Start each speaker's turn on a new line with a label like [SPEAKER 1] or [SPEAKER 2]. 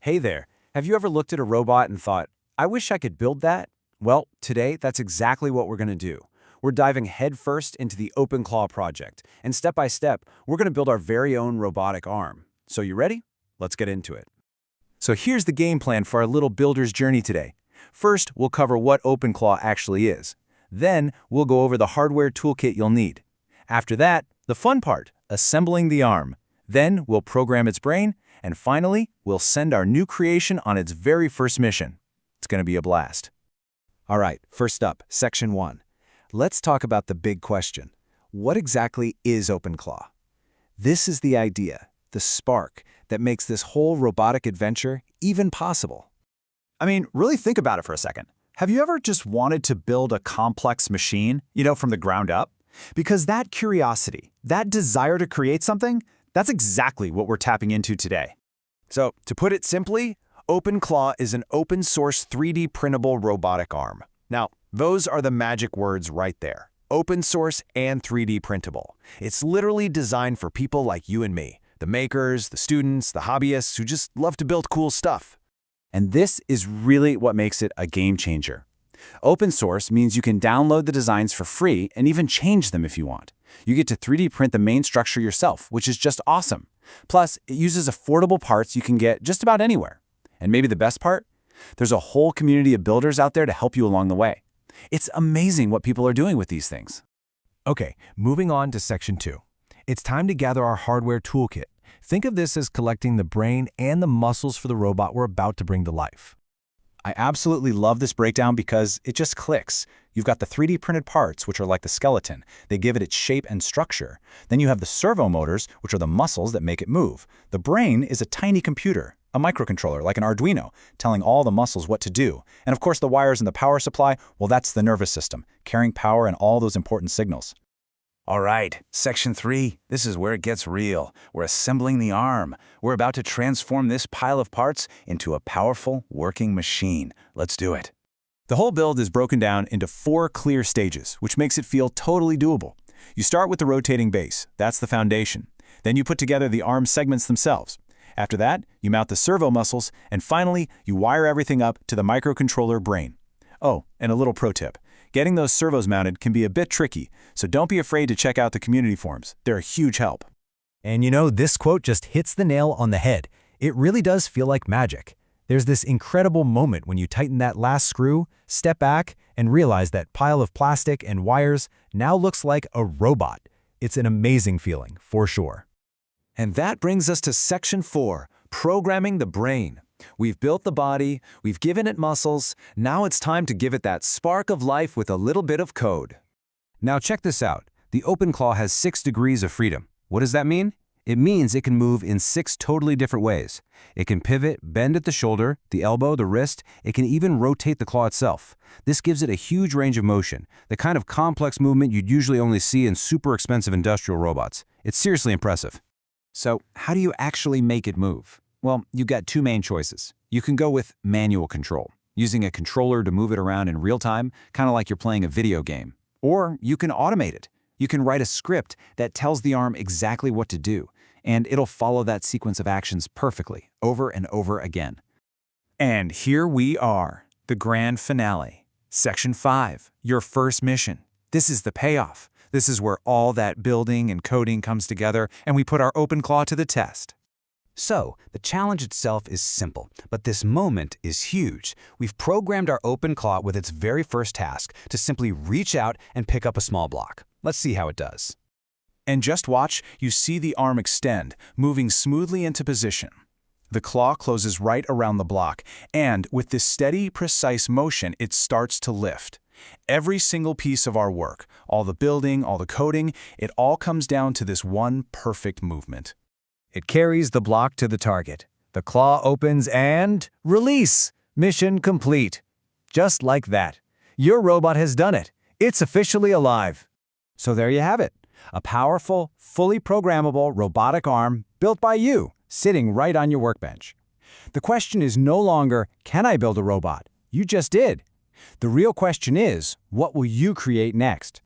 [SPEAKER 1] Hey there, have you ever looked at a robot and thought, I wish I could build that? Well, today, that's exactly what we're going to do. We're diving headfirst into the OpenClaw project, and step by step, we're going to build our very own robotic arm. So you ready? Let's get into it. So here's the game plan for our little builder's journey today. First, we'll cover what OpenClaw actually is. Then, we'll go over the hardware toolkit you'll need. After that, the fun part, assembling the arm. Then, we'll program its brain, and finally, we'll send our new creation on its very first mission. It's going to be a blast. All right, first up, Section 1. Let's talk about the big question. What exactly is OpenClaw? This is the idea, the spark, that makes this whole robotic adventure even possible.
[SPEAKER 2] I mean, really think about it for a second. Have you ever just wanted to build a complex machine, from the ground up? Because that curiosity, that desire to create something, that's exactly what we're tapping into today.
[SPEAKER 1] So, to put it simply, OpenClaw is an open-source 3D printable robotic arm. Now, those are the magic words right there. Open source and 3D printable. It's literally designed for people like you and me, the makers, the students, the hobbyists who just love to build cool stuff. And this is really what makes it a game changer. Open source means you can download the designs for free and even change them if you want. You get to 3D print the main structure yourself, which is just awesome. Plus, it uses affordable parts you can get just about anywhere. And maybe the best part? There's a whole community of builders out there to help you along the way. It's amazing what people are doing with these things.
[SPEAKER 3] Okay, moving on to Section 2. It's time to gather our hardware toolkit. Think of this as collecting the brain and the muscles for the robot we're about to bring to life.
[SPEAKER 2] I absolutely love this breakdown because it just clicks. You've got the 3D printed parts, which are like the skeleton. They give it its shape and structure. Then you have the servo motors, which are the muscles that make it move. The brain is a tiny computer, a microcontroller like an Arduino, telling all the muscles what to do. And of course the wires in the power supply, well, that's the nervous system, carrying power and all those important signals.
[SPEAKER 1] All right, Section 3. This is where it gets real. We're assembling the arm. We're about to transform this pile of parts into a powerful, working machine. Let's do it. The whole build is broken down into 4 clear stages, which makes it feel totally doable. You start with the rotating base. That's the foundation. Then you put together the arm segments themselves. After that, you mount the servo muscles, and finally, you wire everything up to the microcontroller brain. Oh, and a little pro tip. Getting those servos mounted can be a bit tricky, so don't be afraid to check out the community forums. They're a huge help.
[SPEAKER 3] And this quote just hits the nail on the head. It really does feel like magic. There's this incredible moment when you tighten that last screw, step back, and realize that pile of plastic and wires now looks like a robot. It's an amazing feeling, for sure.
[SPEAKER 1] And that brings us to Section 4, programming the brain. We've built the body, we've given it muscles, now it's time to give it that spark of life with a little bit of code. Now check this out. The OpenClaw has 6 degrees of freedom. What does that mean? It means it can move in 6 totally different ways. It can pivot, bend at the shoulder, the elbow, the wrist. It can even rotate the claw itself. This gives it a huge range of motion, the kind of complex movement you'd usually only see in super expensive industrial robots. It's seriously impressive. So, how do you actually make it move? Well, you've got 2 main choices. You can go with manual control, using a controller to move it around in real time, kind of like you're playing a video game. Or you can automate it. You can write a script that tells the arm exactly what to do, and it'll follow that sequence of actions perfectly, over and over again. And here we are, the grand finale. Section 5, your first mission. This is the payoff. This is where all that building and coding comes together, and we put our OpenClaw to the test.
[SPEAKER 4] So, the challenge itself is simple, but this moment is huge. We've programmed our OpenClaw with its very first task to simply reach out and pick up a small block. Let's see how it does.
[SPEAKER 1] And just watch, you see the arm extend, moving smoothly into position. The claw closes right around the block, and with this steady, precise motion, it starts to lift. Every single piece of our work, all the building, all the coding, it all comes down to this one perfect movement.
[SPEAKER 3] It carries the block to the target. The claw opens and release. Mission complete. Just like that. Your robot has done it. It's officially alive. So there you have it. A powerful, fully programmable robotic arm built by you, sitting right on your workbench. The question is no longer, can I build a robot? You just did. The real question is, what will you create next?